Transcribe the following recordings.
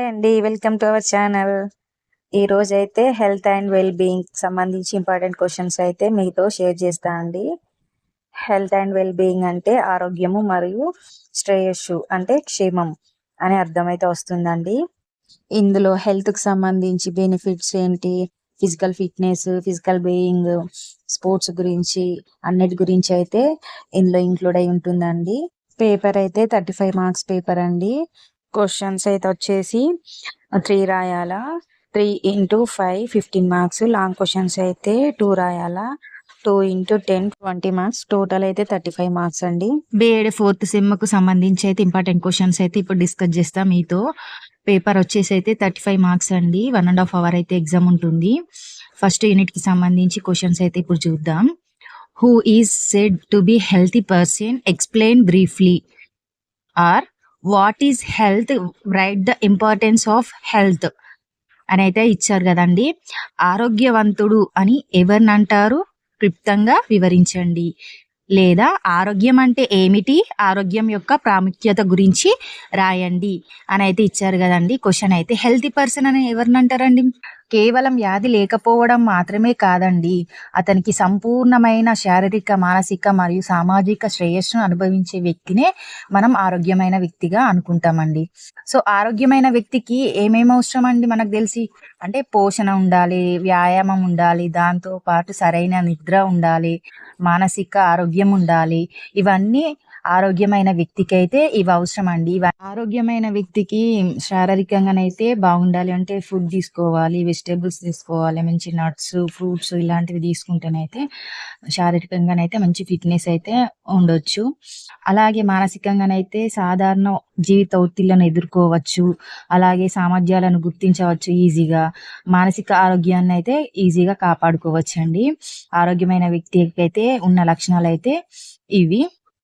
Hi అండి. Welcome to our channel. ఈరోజైతే health and well being సంబంధించి ఇంపార్టెంట్ క్వశ్చన్స్ అయితే మీతో షేర్ చేస్తా అండి. హెల్త్ అండ్ వెల్ బీయింగ్ అంటే ఆరోగ్యము మరియు శ్రేయస్సు అంటే క్షేమం అనే అర్థమైతే వస్తుందండి. ఇందులో హెల్త్కి సంబంధించి బెనిఫిట్స్ ఏంటి, physical fitness, physical being, sports గురించి అన్నిటి గురించి అయితే ఇందులో ఇంక్లూడ్ అయి ఉంటుందండి. పేపర్ అయితే 35 మార్క్స్ పేపర్ అండి. క్వశ్చన్స్ అయితే వచ్చేసి 3 రాయాలా, 3 into 5 15 మార్క్స్. లాంగ్ క్వశ్చన్స్ అయితే 2 రాయాలా, 2 into 10 20 మార్క్స్. టోటల్ అయితే 35 మార్క్స్ అండి. బీఎడ్ 4th సెమ్కు సంబంధించి అయితే ఇంపార్టెంట్ క్వశ్చన్స్ అయితే ఇప్పుడు డిస్కస్ చేస్తా మీతో. పేపర్ వచ్చేసి అయితే 35 మార్క్స్ అండి. 1.5 hour అయితే ఎగ్జామ్ ఉంటుంది. ఫస్ట్ యూనిట్ కి సంబంధించి క్వశ్చన్స్ అయితే ఇప్పుడు చూద్దాం. Who is said to be healthy person, explain briefly. Or what is health, write the importance of health అని అయితే ఇచ్చారు కదండి. ఆరోగ్యవంతుడు అని ఎవరిని అంటారు, క్లుప్తంగా వివరించండి. లేదా ఆరోగ్యం అంటే ఏమిటి, ఆరోగ్యం యొక్క ప్రాముఖ్యత గురించి రాయండి అని అయితే ఇచ్చారు కదండి. క్వశ్చన్ అయితే హెల్తీ పర్సన్ అని ఎవరిని అంటారండి? కేవలం వ్యాధి లేకపోవడం మాత్రమే కాదండి, అతనికి సంపూర్ణమైన శారీరక, మానసిక మరియు సామాజిక శ్రేయస్సును అనుభవించే వ్యక్తినే మనం ఆరోగ్యమైన వ్యక్తిగా అనుకుంటామండి. సో ఆరోగ్యమైన వ్యక్తికి ఏమేమి అవసరం అండి మనకు తెలిసి అంటే పోషణ ఉండాలి, వ్యాయామం ఉండాలి, దాంతో పాటు సరైన నిద్ర ఉండాలి, మానసిక ఆరోగ్యం ఉండాలి. ఇవన్నీ ఆరోగ్యమైన వ్యక్తికి అయితే ఇవి అవసరం అండి. ఆరోగ్యమైన వ్యక్తికి శారీరకంగానైతే బాగుండాలి అంటే ఫుడ్ తీసుకోవాలి, వెజిటేబుల్స్ తీసుకోవాలి, మంచి నట్స్, ఫ్రూట్స్ ఇలాంటివి తీసుకుంటేనైతే శారీరకంగానైతే మంచి ఫిట్నెస్ అయితే ఉండొచ్చు. అలాగే మానసికంగానైతే సాధారణ జీవిత ఒత్తిళ్లను ఎదుర్కోవచ్చు, అలాగే సామర్థ్యాలను గుర్తించవచ్చు ఈజీగా, మానసిక ఆరోగ్యాన్ని అయితే ఈజీగా కాపాడుకోవచ్చు అండి. ఆరోగ్యమైన వ్యక్తికి అయితే ఉన్న లక్షణాలు అయితే ఇవి.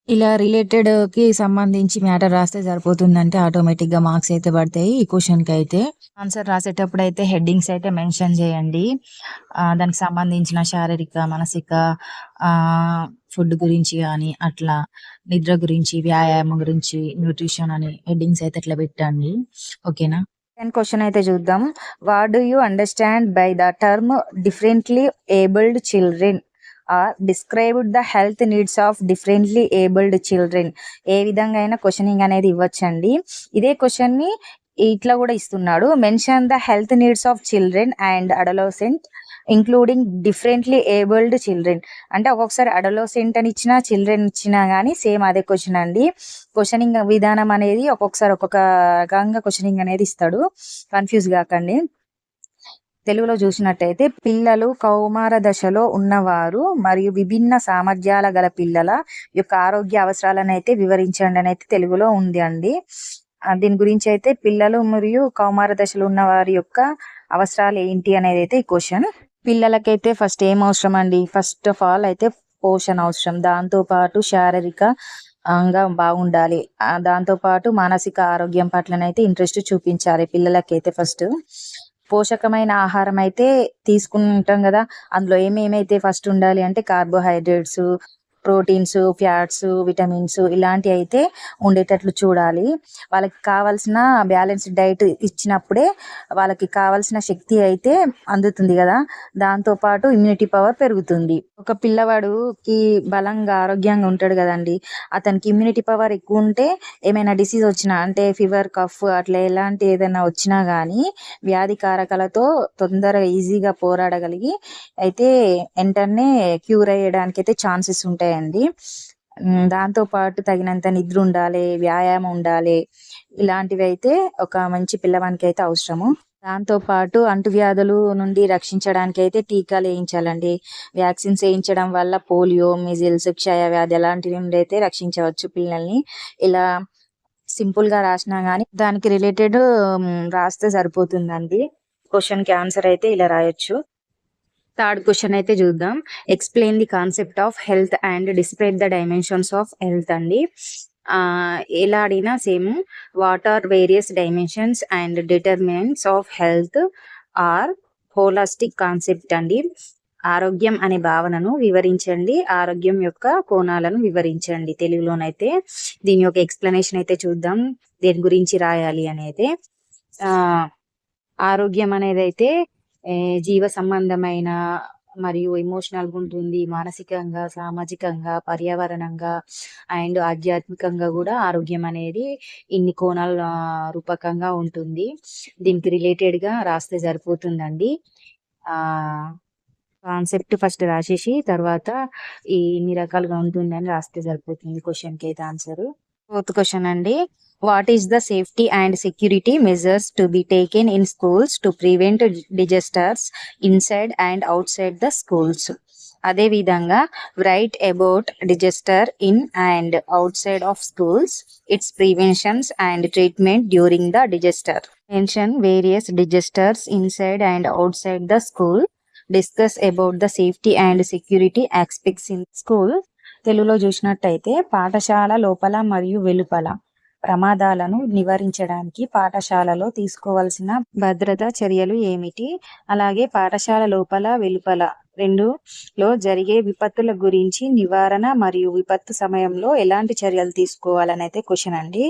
ఇలా రిలేటెడ్ కి సంబంధించి మ్యాటర్ రాస్తే సరిపోతుందంటే ఆటోమేటిక్ గా మార్క్స్ అయితే పడతాయి. ఈ క్వశ్చన్ కి అయితే ఆన్సర్ రాసేటప్పుడు అయితే హెడ్డింగ్స్ అయితే మెన్షన్ చేయండి. దానికి సంబంధించిన శారీరక, మానసిక, ఫుడ్ గురించి కానీ అట్లా నిద్ర గురించి, వ్యాయామం గురించి, న్యూట్రిషన్ అని హెడ్డింగ్స్ అయితే అట్లా పెట్టండి. ఓకేనా? క్వశ్చన్ అయితే చూద్దాం. What do you understand by the term differently abled children or described the health needs of differently abled children? ఏ విధంగా అయినా క్వశ్చనింగ్ అనేది ఇవ్వచ్చండి. ఇదే క్వశ్చన్ ని ఇట్లా కూడా ఇస్తున్నాడు. Mention the health needs of children and adolescent including differently abled children. అంటే ఒక్కొక్కసారి అడలోసెంట్ అని ఇచ్చినా, చిల్డ్రన్ ఇచ్చినా కానీ సేమ్ అదే క్వశ్చన్ అండి. క్వశ్చనింగ్ విధానం అనేది ఒక్కొక్కసారి ఒక్కొక్క రకంగా క్వశ్చనింగ్ అనేది ఇస్తాడు, కన్ఫ్యూజ్ కాకండి. తెలుగులో చూసినట్టయితే పిల్లలు కౌమార దశలో ఉన్నవారు మరియు విభిన్న సామర్థ్యాల గల పిల్లల యొక్క ఆరోగ్య అవసరాలను అయితే వివరించండి అని అయితే తెలుగులో ఉంది అండి. దీని గురించి అయితే పిల్లలు మరియు కౌమార దశలో ఉన్న వారి యొక్క అవసరాలు ఏంటి అనేది అయితే ఈ క్వశ్చన్. పిల్లలకైతే ఫస్ట్ ఏం అవసరం అండి? ఫస్ట్ ఆఫ్ ఆల్ అయితే పోషణ అవసరం, దాంతో పాటు శారీరకంగా బాగుండాలి, దాంతో పాటు మానసిక ఆరోగ్యం పట్లనైతే ఇంట్రెస్ట్ చూపించాలి పిల్లలకైతే. ఫస్ట్ పోషకమైన ఆహారం అయితే తీసుకుంటాం కదా, అందులో ఏమేమైతే ఫస్ట్ ఉండాలి అంటే కార్బోహైడ్రేట్స్, ప్రోటీన్స్, ఫ్యాట్స్, విటమిన్స్ ఇలాంటివి అయితే ఉండేటట్లు చూడాలి. వాళ్ళకి కావాల్సిన బ్యాలెన్స్డ్ డైట్ ఇచ్చినప్పుడే వాళ్ళకి కావాల్సిన శక్తి అయితే అందుతుంది కదా, దాంతోపాటు ఇమ్యూనిటీ పవర్ పెరుగుతుంది. ఒక పిల్లవాడుకి బలంగా ఆరోగ్యంగా ఉంటాడు కదండి, అతనికి ఇమ్యూనిటీ పవర్ ఎక్కువ ఉంటే ఏమైనా డిసీజ్ వచ్చినా అంటే ఫీవర్, కఫ్ అట్లా ఎలాంటి ఏదైనా వచ్చినా కానీ వ్యాధి కారకాలతో తొందరగా ఈజీగా పోరాడగలిగి అయితే వెంటనే క్యూర్ అయ్యడానికి అయితే ఛాన్సెస్ ఉంటాయండి. దాంతో పాటు తగినంత నిద్ర ఉండాలి, వ్యాయామం ఉండాలి. ఇలాంటివి అయితే ఒక మంచి పిల్లవానికి అయితే అవసరము. దాంతో పాటు అంటువ్యాధుల నుండి రక్షించడానికి అయితే టీకాలు వేయించాలండి. వ్యాక్సిన్స్ వేయించడం వల్ల పోలియో, మిజిల్స్, క్షయ వ్యాధి అలాంటి నుండి అయితే రక్షించవచ్చు పిల్లల్ని. ఇలా సింపుల్ గా రాసినా గానీ దానికి రిలేటెడ్ రాస్తే సరిపోతుందండి. క్వశ్చన్ కి ఆన్సర్ అయితే ఇలా రాయొచ్చు. థర్డ్ క్వశ్చన్ అయితే చూద్దాం. Explain the concept of health and describe the dimensions of health అండి. ఎలా అడిగినా same. What are various dimensions and determinants of health or holistic concept అండి. ఆరోగ్యం అనే భావనను వివరించండి, ఆరోగ్యం యొక్క కోణాలను వివరించండి. తెలుగులోనైతే దీని యొక్క ఎక్స్ప్లెనేషన్ అయితే చూద్దాం, దేని గురించి రాయాలి అని అయితే. ఆరోగ్యం అనేది అయితే జీవ సంబంధమైన మరియు ఎమోషనల్గా ఉంటుంది, మానసికంగా, సామాజికంగా, పర్యావరణంగా అండ్ ఆధ్యాత్మికంగా కూడా ఆరోగ్యం అనేది ఇన్ని కోణాల రూపకంగా ఉంటుంది. దీనికి రిలేటెడ్గా రాస్తే సరిపోతుందండి. కాన్సెప్ట్ ఫస్ట్ రాసేసి తర్వాత ఇన్ని రకాలుగా ఉంటుందని రాస్తే సరిపోతుంది క్వశ్చన్కి అయితే ఆన్సర్. ఫోర్త్ క్వశ్చన్ అండి, what is the safety and security measures to be taken in schools to prevent disasters inside and out side the schools? అదే విధంగా write about disaster in and out side of schools, it's preventions and treatment during the disaster. Mention various disasters inside and out side the school. Discuss about the safety and security aspects in school. తెలుగులో చూసినట్టయితే పాఠశాల లోపల మరియు వెలుపల ప్రమాదాలను నివారించడానికి పాఠశాలలో తీసుకోవాల్సిన భద్రతా చర్యలు ఏమిటి, అలాగే పాఠశాల లోపల వెలుపల రెండులో జరిగే విపత్తుల గురించి నివారణ మరియు విపత్తు సమయంలో ఎలాంటి చర్యలు తీసుకోవాలని అయితే క్వశ్చన్ అండి.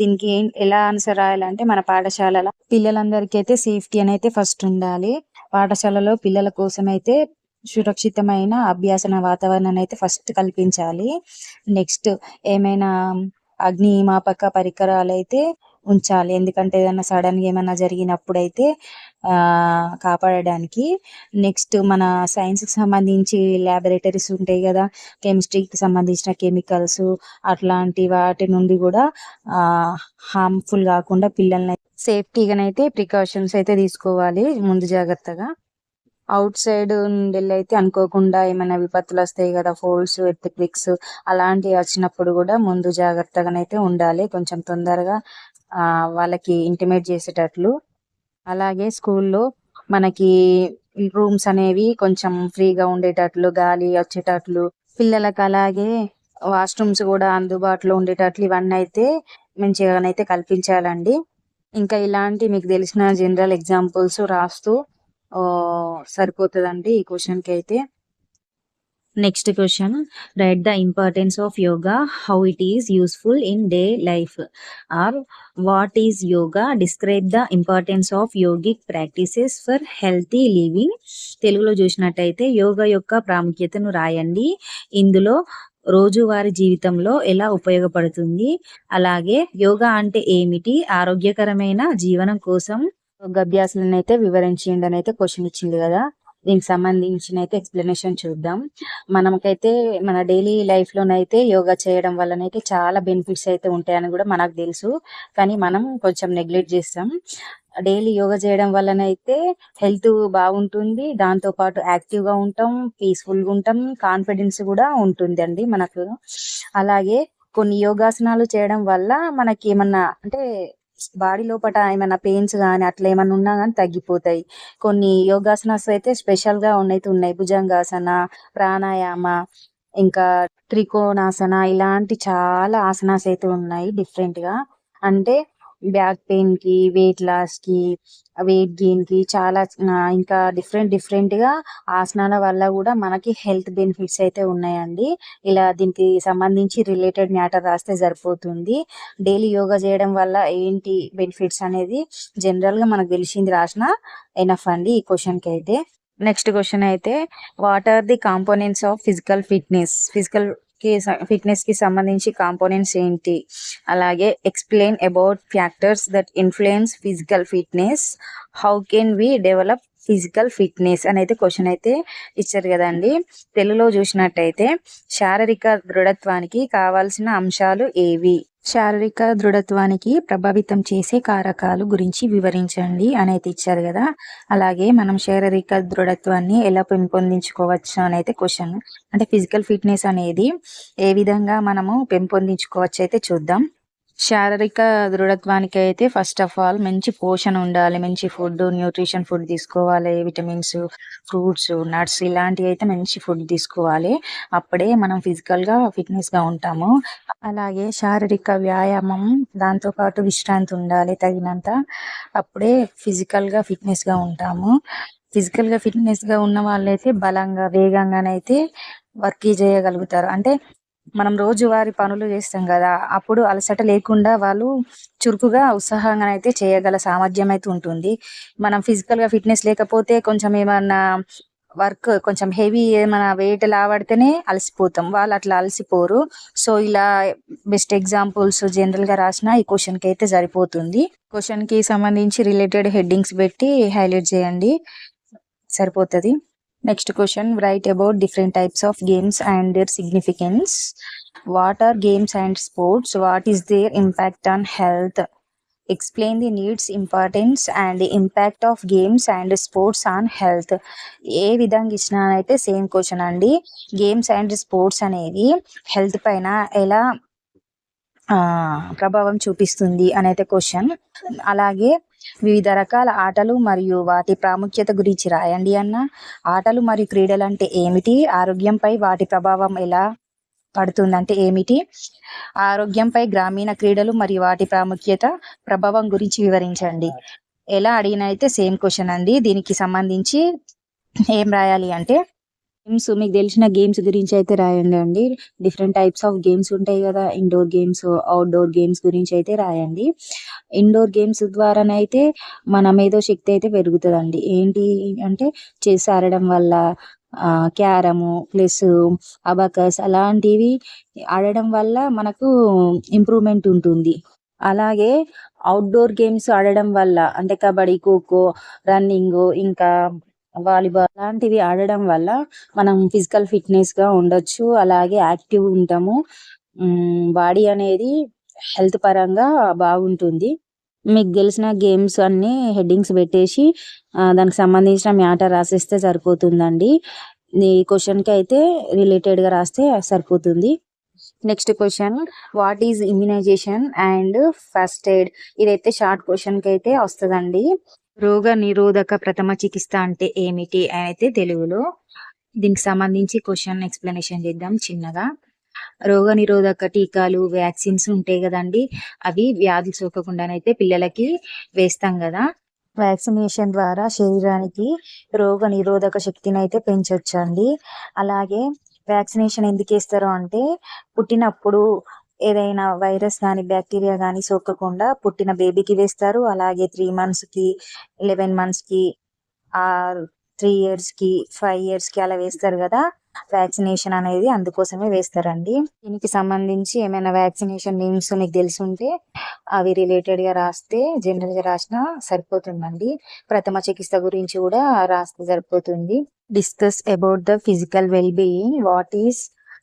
దీనికి ఎలా ఆన్సర్ రాయాలంటే, మన పాఠశాలలో పిల్లలందరికీ అయితే సేఫ్టీ అని అయితే ఫస్ట్ ఉండాలి. పాఠశాలలో పిల్లల కోసం అయితే సురక్షితమైన అభ్యాసన వాతావరణాన్ని అయితే ఫస్ట్ కల్పించాలి. నెక్స్ట్ ఏమైనా అగ్నిమాపక పరికరాలు అయితే ఉంచాలి, ఎందుకంటే ఏదైనా సడన్గా ఏమైనా జరిగినప్పుడు అయితే కాపాడడానికి. నెక్స్ట్ మన సైన్స్కి సంబంధించి ల్యాబొరేటరీస్ ఉంటాయి కదా, కెమిస్ట్రీకి సంబంధించిన కెమికల్స్ అట్లాంటి వాటి నుండి కూడా హార్మ్ఫుల్ కాకుండా పిల్లల్ని సేఫ్టీగానైతే ప్రికాషన్స్ అయితే తీసుకోవాలి ముందు జాగ్రత్తగా. అవుట్ సైడ్ నుండి అయితే అనుకోకుండా ఏమైనా విపత్తులు వస్తాయి కదా, ఫోల్స్, ఎర్త్క్విక్స్ అలాంటివి వచ్చినప్పుడు కూడా ముందు జాగ్రత్తగానైతే ఉండాలి, కొంచెం తొందరగా వాళ్ళకి ఇంటిమేట్ చేసేటట్లు. అలాగే స్కూల్లో మనకి రూమ్స్ అనేవి కొంచెం ఫ్రీగా ఉండేటట్లు, గాలి వచ్చేటట్లు పిల్లలకు, అలాగే వాష్రూమ్స్ కూడా అందుబాటులో ఉండేటట్లు ఇవన్నీ అయితే మంచిగానైతే కల్పించాలండి. ఇంకా ఇలాంటి మీకు తెలిసిన జనరల్ ఎగ్జాంపుల్స్ రాస్తూ సరిపోతుందండి ఈ క్వశ్చన్కి అయితే. Next question, write the importance of yoga, how it is useful in day life, or what is yoga, describe the importance of yogic practices for healthy living. తెలుగులో చూసినట్టయితే యోగా యొక్క ప్రాముఖ్యతను రాయండి, ఇందులో రోజువారీ జీవితంలో ఎలా ఉపయోగపడుతుంది, అలాగే యోగా అంటే ఏమిటి, ఆరోగ్యకరమైన జీవనం కోసం యోగాభ్యాసాలను అయితే వివరించిండి అని అయితే క్వశ్చన్ ఇచ్చింది కదా. దీనికి సంబంధించిన అయితే ఎక్స్ప్లెనేషన్ చూద్దాం. మనకైతే మన డైలీ లైఫ్లోనైతే యోగా చేయడం వల్లనైతే చాలా బెనిఫిట్స్ అయితే ఉంటాయని కూడా మనకు తెలుసు, కానీ మనం కొంచెం నెగ్లెక్ట్ చేస్తాం. డైలీ యోగా చేయడం వల్లనైతే హెల్త్ బాగుంటుంది, దాంతోపాటు యాక్టివ్గా ఉంటాం, పీస్ఫుల్గా ఉంటాం, కాన్ఫిడెన్స్ కూడా ఉంటుంది అండి మనకు. అలాగే కొన్ని యోగాసనాలు చేయడం వల్ల మనకి ఏమన్నా అంటే బాడీ లోపల ఏమైనా పెయిన్స్ కానీ అట్లా ఏమైనా ఉన్నా కానీ తగ్గిపోతాయి. కొన్ని యోగాసనాస్ అయితే స్పెషల్గా ఉన్నాయి, భుజంగాసన, ప్రాణాయామ, ఇంకా త్రికోణాసన, ఇలాంటి చాలా ఆసనాస్ అయితే ఉన్నాయి డిఫరెంట్గా. అంటే బ్యాక్ పెయిన్కి, వెయిట్ లాస్కి, వెయిట్ గెయిన్కి చాలా ఇంకా డిఫరెంట్గా ఆసనాల వల్ల కూడా మనకి హెల్త్ బెనిఫిట్స్ అయితే ఉన్నాయండి. ఇలా దీనికి సంబంధించి రిలేటెడ్ మ్యాటర్ రాస్తే సరిపోతుంది. డైలీ యోగా చేయడం వల్ల ఏంటి బెనిఫిట్స్ అనేది జనరల్గా మనకు తెలిసింది రాసిన ఎనఫ్ అండి ఈ క్వశ్చన్కి అయితే. నెక్స్ట్ క్వశ్చన్ అయితే, what are the components of physical fitness కి సంబంధించి కాంపోనెంట్స్ ఏంటి, అలాగే explain about factors that influence physical fitness, how can we develop physical fitness అని అయితే క్వశ్చన్ అయితే ఇచ్చారు కదండి. తెలుగులో చూసినట్టయితే శారీరక దృఢత్వానికి కావాల్సిన అంశాలు ఏవి, శారీరక దృఢత్వానికి ప్రభావితం చేసే కారకాలు గురించి వివరించండి అని అయితే ఇచ్చారు కదా. అలాగే మనం శారీరక దృఢత్వాన్ని ఎలా పెంపొందించుకోవచ్చు అని అయితే క్వశ్చన్. అంటే ఫిజికల్ ఫిట్నెస్ అనేది ఏ విధంగా మనము పెంపొందించుకోవచ్చు అయితే చూద్దాం. శారీరక దృఢత్వానికి అయితే ఫస్ట్ ఆఫ్ ఆల్ మంచి పోషణ ఉండాలి, మంచి ఫుడ్, న్యూట్రిషన్ ఫుడ్ తీసుకోవాలి, విటమిన్స్, ఫ్రూట్స్, నట్స్ ఇలాంటివి అయితే మంచి ఫుడ్ తీసుకోవాలి, అప్పుడే మనం ఫిజికల్గా ఫిట్నెస్గా ఉంటాము. అలాగే శారీరక వ్యాయామం, దాంతోపాటు విశ్రాంతి ఉండాలి తగినంత, అప్పుడే ఫిజికల్గా ఫిట్నెస్గా ఉంటాము. ఫిజికల్గా ఫిట్నెస్గా ఉన్న వాళ్ళైతే బలంగా, వేగంగానైతే వర్క్ చేయగలుగుతారు. అంటే మనం రోజువారీ పనులు చేస్తాం కదా, అప్పుడు అలసట లేకుండా వాళ్ళు చురుకుగా ఉత్సాహంగా అయితే చేయగల సామర్థ్యం అయితే ఉంటుంది. మనం ఫిజికల్గా ఫిట్నెస్ లేకపోతే కొంచెం ఏమన్నా వర్క్ కొంచెం హెవీ ఏమైనా వెయిట్ లావడితేనే అలసిపోతాం, వాళ్ళు అట్లా అలసిపోరు. సో ఇలా బెస్ట్ ఎగ్జాంపుల్స్ జనరల్గా రాసిన ఈ క్వశ్చన్కి అయితే సరిపోతుంది. క్వశ్చన్కి సంబంధించి రిలేటెడ్ హెడ్డింగ్స్ పెట్టి హైలైట్ చేయండి, సరిపోతుంది. Next question, write about different types of games and their significance. What are games and sports? What is their impact on health? Explain the needs, importance and the impact of games and sports on health. ఏ విధంగా ఇచ్చినానైతే same question అండి. Games and sports అనేది health పైన ఎలా ప్రభావం చూపిస్తుంది అనైతే question. అలాగే వివిధ రకాల ఆటలు మరియు వాటి ప్రాముఖ్యత గురించి రాయండి అన్న. ఆటలు మరియు క్రీడలు అంటే ఏమిటి? ఆరోగ్యంపై వాటి ప్రభావం ఎలా పడుతుందంటే ఏమిటి? ఆరోగ్యంపై గ్రామీణ క్రీడలు మరియు వాటి ప్రాముఖ్యత ప్రభావం గురించి వివరించండి. ఎలా అడిగిన అయితే సేమ్ క్వశ్చన్ అండి. దీనికి సంబంధించి ఏం రాయాలి అంటే గేమ్స్, మీకు తెలిసిన గేమ్స్ గురించి అయితే రాయండి అండి. డిఫరెంట్ టైప్స్ ఆఫ్ గేమ్స్ ఉంటాయి కదా, ఇండోర్ గేమ్స్, అవుట్డోర్ గేమ్స్ గురించి అయితే రాయండి. ఇండోర్ గేమ్స్ ద్వారానైతే మన మేధో శక్తి అయితే పెరుగుతుందండి. ఏంటి అంటే చెస్ ఆడడం వల్ల, క్యారము ప్లస్ అబాకస్ అలాంటివి ఆడడం వల్ల మనకు ఇంప్రూవ్మెంట్ ఉంటుంది. అలాగే అవుట్డోర్ గేమ్స్ ఆడడం వల్ల అంటే కబడ్డీ, ఖోఖో, రన్నింగ్, ఇంకా వాలీబాల్ లాంటివి ఆడడం వల్ల మనం ఫిజికల్ ఫిట్నెస్గా ఉండొచ్చు, అలాగే యాక్టివ్ ఉంటాము. బాడీ అనేది హెల్త్ పరంగా బాగుంటుంది. మీకు తెలిసిన గేమ్స్ అన్ని హెడ్డింగ్స్ పెట్టేసి దానికి సంబంధించిన మ్యాటర్ రాసేస్తే సరిపోతుందండి. ఈ క్వశ్చన్కి అయితే రిలేటెడ్గా రాస్తే సరిపోతుంది. Next question, what is immunization and first aid? ఇదైతే షార్ట్ క్వశ్చన్కి అయితే వస్తుందండి. రోగ నిరోధక ప్రథమ చికిత్స అంటే ఏమిటి అయితే తెలుగులో. దీనికి సంబంధించి క్వశ్చన్ ఎక్స్ప్లెనేషన్ చేద్దాం చిన్నగా. రోగ నిరోధక టీకాలు, వ్యాక్సిన్స్ ఉంటాయి కదండి, అవి వ్యాధి సోకకుండానైతే పిల్లలకి వేస్తాం కదా. వ్యాక్సినేషన్ ద్వారా శరీరానికి రోగ నిరోధక శక్తిని అయితే పెంచొచ్చండి. అలాగే వ్యాక్సినేషన్ ఎందుకు వేస్తారో అంటే పుట్టినప్పుడు ఏదైనా వైరస్ కానీ బ్యాక్టీరియా కానీ సోకకుండా పుట్టిన బేబీకి వేస్తారు. అలాగే 3 monthsకి, 11 monthsకి, 3 yearsకి, 5 yearsకి అలా వేస్తారు కదా. వ్యాక్సినేషన్ అనేది అందుకోసమే వేస్తారండి. దీనికి సంబంధించి ఏమైనా వ్యాక్సినేషన్ నేమ్స్ నీకు తెలిసి ఉంటే అవి రిలేటెడ్గా రాస్తే, జనరల్గా రాసినా సరిపోతుందండి. ప్రథమ చికిత్స గురించి కూడా రాస్తే సరిపోతుంది. Discuss about the physical well being. What is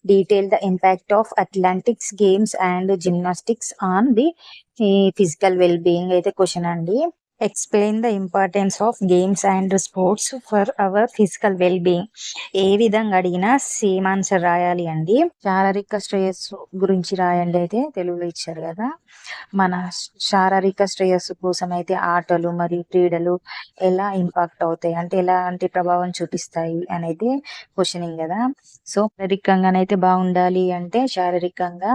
detail the impact of athletics, games and gymnastics on the physical well-being అయితే క్వశ్చన్ అండి. Explain the importance of games and sports for our physical well being. ఏ విధంగా అడిగినా same answer రాయాలి అండి. శారీరక శ్రేయస్సు గురించి రాయండి అయితే తెలుగులో ఇచ్చారు కదా. మన శారీరక శ్రేయస్సు కోసం అయితే ఆటలు మరియు క్రీడలు ఎలా ఇంపాక్ట్ అవుతాయి అంటే ఎలాంటి ప్రభావం చూపిస్తాయి అనేది క్వశ్చనింగ్ కదా. సో శారీరకంగానైతే బాగుండాలి అంటే శారీరకంగా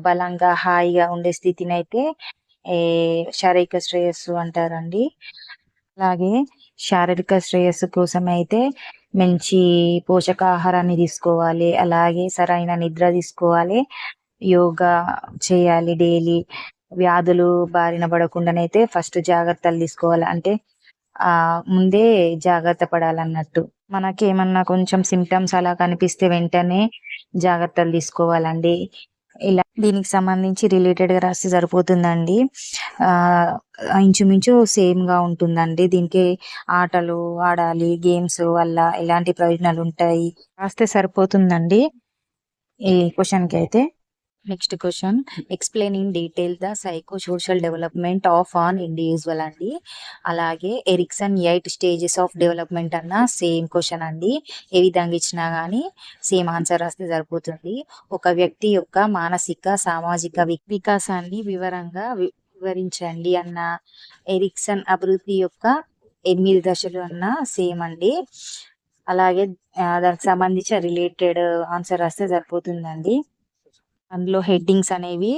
బలంగా హాయిగా ఉండే స్థితిని అయితే శారీరక శ్రేయస్సు అంటారండి. అలాగే శారీరక శ్రేయస్సు కోసం అయితే మంచి పోషకాహారాన్ని తీసుకోవాలి, అలాగే సరైన నిద్ర తీసుకోవాలి, యోగా చేయాలి డైలీ. వ్యాధులు బారిన పడకుండానైతే ఫస్ట్ జాగ్రత్తలు తీసుకోవాలి, అంటే ముందే జాగ్రత్త పడాలన్నట్టు. మనకేమన్నా కొంచెం సిమ్టమ్స్ అలా కనిపిస్తే వెంటనే జాగ్రత్తలు తీసుకోవాలండి. ఇలా దీనికి సంబంధించి రిలేటెడ్గా రాస్తే సరిపోతుందండి. ఇంచుమించు సేమ్గా ఉంటుందండి. దీనికి ఆటలు ఆడాలి, గేమ్స్ వల్ల ఎలాంటి ప్రయోజనాలు ఉంటాయి రాస్తే సరిపోతుందండి ఈ క్వశ్చన్కి అయితే. Next question, explain in detail the psycho social development of on individual అండి. అలాగే ఎరిక్సన్ 8 stages ఆఫ్ డెవలప్మెంట్ అన్న సేమ్ క్వశ్చన్ అండి. ఏ విధంగా ఇచ్చినా కానీ సేమ్ ఆన్సర్ రాస్తే సరిపోతుంది. ఒక వ్యక్తి యొక్క మానసిక సామాజిక వికాసాన్ని వివరంగా వివరించండి అన్న. ఎరిక్సన్ అభివృద్ధి యొక్క 8 దశలు అన్న సేమ్ అండి. అలాగే దానికి సంబంధించిన రిలేటెడ్ ఆన్సర్ రాస్తే సరిపోతుందండి. అందులో హెడ్డింగ్స్ అనేవి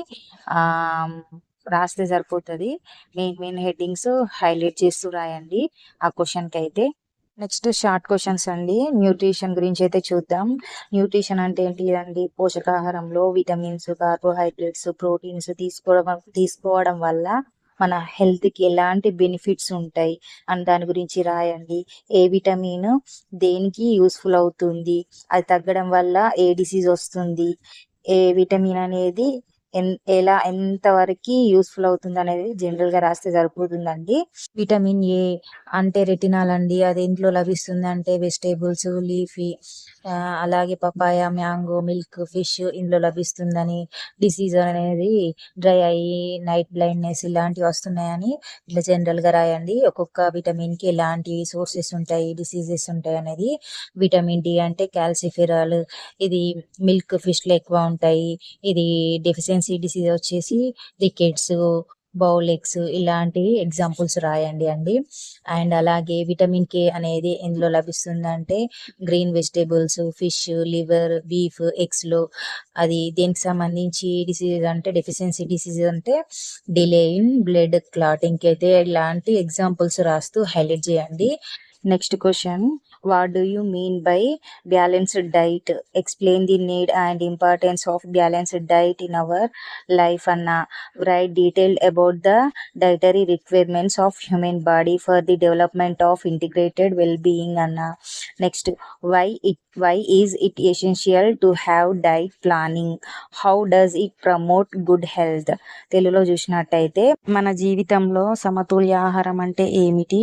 రాస్తే సరిపోతుంది. మెయిన్ హెడ్డింగ్స్ హైలైట్ చేస్తూ రాయండి ఆ క్వశ్చన్కి అయితే. నెక్స్ట్ షార్ట్ క్వశ్చన్స్ అండి. న్యూట్రిషన్ గురించి అయితే చూద్దాం. న్యూట్రిషన్ అంటే ఏంటి అండి? పోషకాహారంలో విటమిన్స్, కార్బోహైడ్రేట్స్, ప్రోటీన్స్ తీసుకోవడం వల్ల మన హెల్త్కి ఎలాంటి బెనిఫిట్స్ ఉంటాయి అని దాని గురించి రాయండి. ఏ విటమిన్ దేనికి యూస్ఫుల్ అవుతుంది, అది తగ్గడం వల్ల ఏ డిసీజ్ వస్తుంది, ఏ విటమిన్ అనేది ఎలా ఎంతవరకు యూస్ఫుల్ అవుతుంది అనేది జనరల్గా రాస్తే సరిపోతుందండి. విటమిన్ ఏ అంటే రెటినాల్ అండి. అది ఇంట్లో లభిస్తుంది అంటే వెజిటేబుల్స్, లీఫీ, అలాగే పపాయ, మ్యాంగో, మిల్క్, ఫిష్ ఇందులో లభిస్తుందని. డిసీజ్ అనేది డ్రై ఐ, నైట్ బ్లైండ్నెస్ ఇలాంటివి వస్తున్నాయని ఇట్లా జనరల్గా రాయండి. ఒక్కొక్క విటమిన్కి ఎలాంటి సోర్సెస్ ఉంటాయి, డిసీజెస్ ఉంటాయి అనేది. విటమిన్ డి అంటే క్యాల్సిఫెరాల్, ఇది మిల్క్ ఫిష్లో ఎక్కువ ఉంటాయి. ఇది డెఫిషియన్సీ డిసీజ్ వచ్చేసి రికెట్స్, బౌల్ ఎగ్స్ ఇలాంటివి ఎగ్జాంపుల్స్ రాయండి అండి. అండ్ అలాగే విటమిన్ కే అనేది ఎందులో లభిస్తుందంటే green vegetables, fish, liver, beef, ఎగ్స్లో. అది దేనికి సంబంధించి డిసీజ్ అంటే డెఫిషియన్సీ డిసీజ్ అంటే డిలే ఇన్ బ్లడ్ క్లాటింగ్ అయితే ఇలాంటి ఎగ్జాంపుల్స్ రాస్తూ హైలైట్ చేయండి. Next question, what do you mean by balanced diet? Explain the need and importance of balanced diet in our life అన్న. Write detailed about the dietary requirements of human body for the development of integrated well being అన్న. Next, why is it essential to have diet planning? How does it promote good health? తెలుగులో చూసినట్టయితే, మన జీవితంలో సమతుల్య ఆహారం అంటే ఏమిటి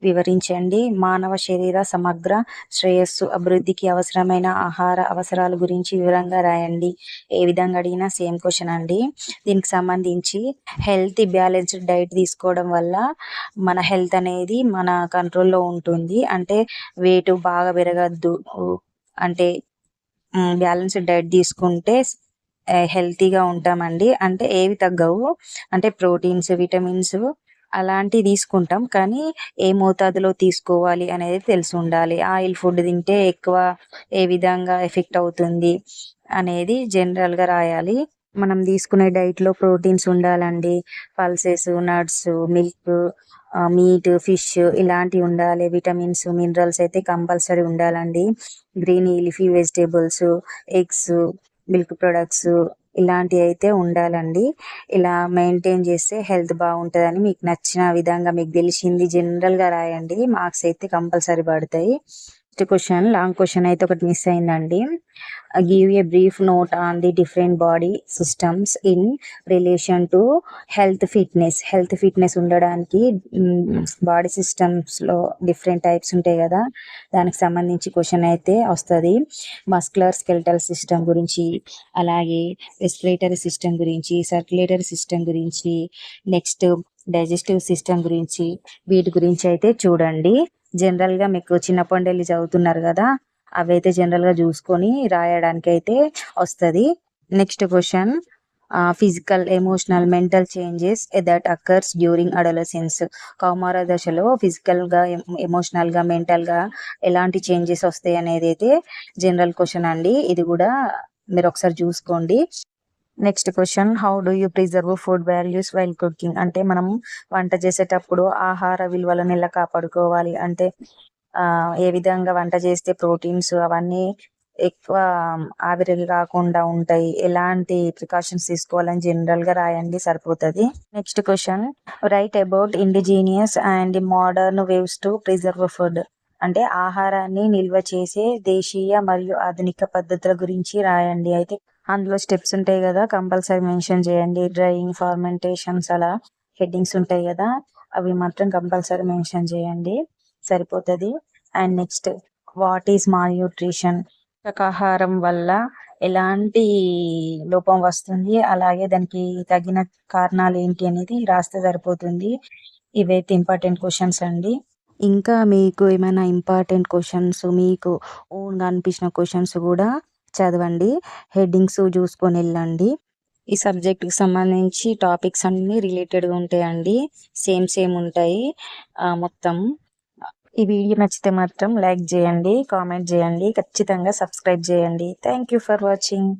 వివరించండి. మానవ శరీర సమగ్ర శ్రేయస్సు అభివృద్ధికి అవసరమైన ఆహార అవసరాల గురించి వివరంగా రాయండి. ఏ విధంగా అడిగినా సేమ్ క్వశ్చన్ అండి. దీనికి సంబంధించి హెల్తీ బ్యాలెన్స్డ్ డైట్ తీసుకోవడం వల్ల మన హెల్త్ అనేది మన కంట్రోల్లో ఉంటుంది. అంటే వెయిట్ బాగా పెరగద్దు, అంటే బ్యాలెన్స్డ్ డైట్ తీసుకుంటే హెల్తీగా ఉంటామండి. అంటే ఏవి తగ్గవు అంటే ప్రోటీన్స్, విటమిన్స్ అలాంటివి తీసుకుంటాం, కానీ ఏ మోతాదులో తీసుకోవాలి అనేది తెలిసి ఉండాలి. ఆయిల్ ఫుడ్ తింటే ఎక్కువ ఏ విధంగా ఎఫెక్ట్ అవుతుంది అనేది జనరల్గా రాయాలి. మనం తీసుకునే డైట్లో ప్రోటీన్స్ ఉండాలండి. Pulses, nuts, milk, meet, fish ఇలాంటివి ఉండాలి. విటమిన్స్, మినరల్స్ అయితే కంపల్సరీ ఉండాలండి. Green leafy vegetables, eggs, milk products ఇలాంటివి అయితే ఉండాలండి. ఇలా మెయింటైన్ చేస్తే హెల్త్ బాగుంటుందని మీకు నచ్చిన విధంగా మీకు తెలిసింది జనరల్గా రాయండి. మార్క్స్ అయితే కంపల్సరీ పడతాయి. నెక్స్ట్ క్వశ్చన్, లాంగ్ క్వశ్చన్ అయితే ఒకటి మిస్ అయిందండి. Give a brief note on the different body systems in relation to health fitness. Health fitness ఉండడానికి బాడీ సిస్టమ్స్లో డిఫరెంట్ టైప్స్ ఉంటాయి కదా, దానికి సంబంధించి క్వశ్చన్ అయితే వస్తుంది. మస్కులర్ స్కెలిటల్ సిస్టమ్ గురించి, అలాగే రెస్పిరేటరీ సిస్టమ్ గురించి, సర్క్యులేటరీ సిస్టమ్ గురించి, నెక్స్ట్ డైజెస్టివ్ సిస్టమ్ గురించి, వీటి గురించి అయితే చూడండి. జనరల్గా మీకు చిన్నప్పటి వెళ్ళి చదువుతున్నారు కదా, అవైతే జనరల్గా చూసుకొని రాయడానికి అయితే వస్తుంది. Next question, physical, emotional, mental changes that occurs during adolescence. కౌమార దశలో ఫిజికల్గా, ఎమోషనల్గా, మెంటల్గా ఎలాంటి చేంజెస్ వస్తాయి అనేది అయితే జనరల్ క్వశ్చన్ అండి. ఇది కూడా మీరు ఒకసారి చూసుకోండి. Next question, how do you preserve food values while cooking? అంటే మనం వంట చేసేటప్పుడు ఆహార విలువలను ఎలా కాపాడుకోవాలి, అంటే ఏ విధంగా వంట చేస్తే ప్రోటీన్స్ అవన్నీ ఎక్కువ ఆవిరి కాకుండా ఉంటాయి, ఎలాంటి ప్రికాషన్స్ తీసుకోవాలని జనరల్గా రాయండి, సరిపోతుంది. Next question, write about indigenous and modern waves to preserve food. అంటే ఆహారాన్ని నిల్వ చేసే దేశీయ మరియు ఆధునిక పద్ధతుల గురించి రాయండి. అయితే అందులో స్టెప్స్ ఉంటాయి కదా, కంపల్సరీ మెన్షన్ చేయండి. డ్రైయింగ్, ఫార్మెంటేషన్స్ అలా హెడ్డింగ్స్ ఉంటాయి కదా, అవి మాత్రం కంపల్సరీ మెన్షన్ చేయండి, సరిపోతుంది. And next, what is mall nutrition? పోషకాహారం వల్ల ఎలాంటి లోపం వస్తుంది, అలాగే దానికి తగిన కారణాలు ఏంటి అనేది రాస్తే సరిపోతుంది. ఇవైతే ఇంపార్టెంట్ క్వశ్చన్స్ అండి. ఇంకా మీకు ఏమైనా ఇంపార్టెంట్ క్వశ్చన్స్, మీకు ఓన్గా అనిపించిన క్వశ్చన్స్ కూడా చదవండి, హెడ్డింగ్స్ చూసుకొని వెళ్ళండి. ఈ సబ్జెక్ట్కి సంబంధించి టాపిక్స్ అన్నీ రిలేటెడ్గా ఉంటాయండి, సేమ్ ఉంటాయి మొత్తం. ఈ వీడియో నచ్చితే మాత్రం లైక్ చేయండి, కామెంట్ చేయండి, ఖచ్చితంగా సబ్స్క్రైబ్ చేయండి. Thank you for watching.